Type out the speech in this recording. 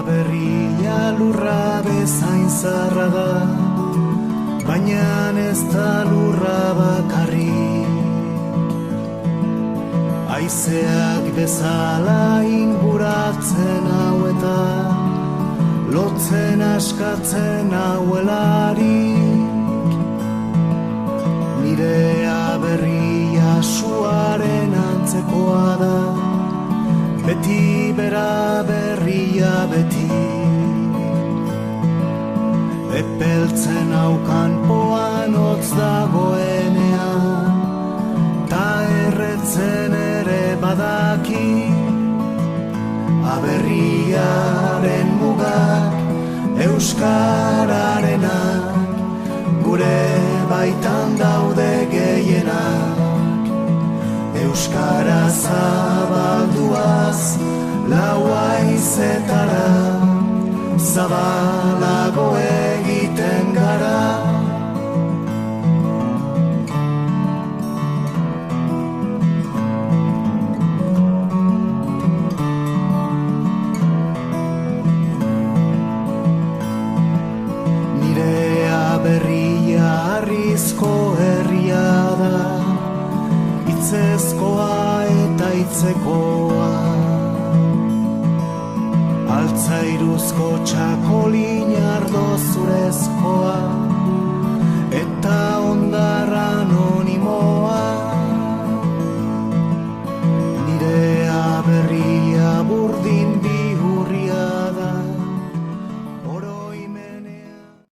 berria lurra bezain zarra da, baina ez da lurra bakarrik. Haizeak bezala inguratzen hau eta lotzen askatzen hauelarik. Nirea berria suaren antzekoa da, beti bera berria beti. Epeltzen haukan poan hotz dagoenean, ta erretzen ere badaki. Aberriaren mugak euskararenak, gure baitan daude gehienak. Euskara zabalduaz lau haizetara, zabalago egiten gara. Nirea berria harrizko herria da, hitzezkoa eta hitzekoa. Altzairuzko txakolin ardo zurezkoa,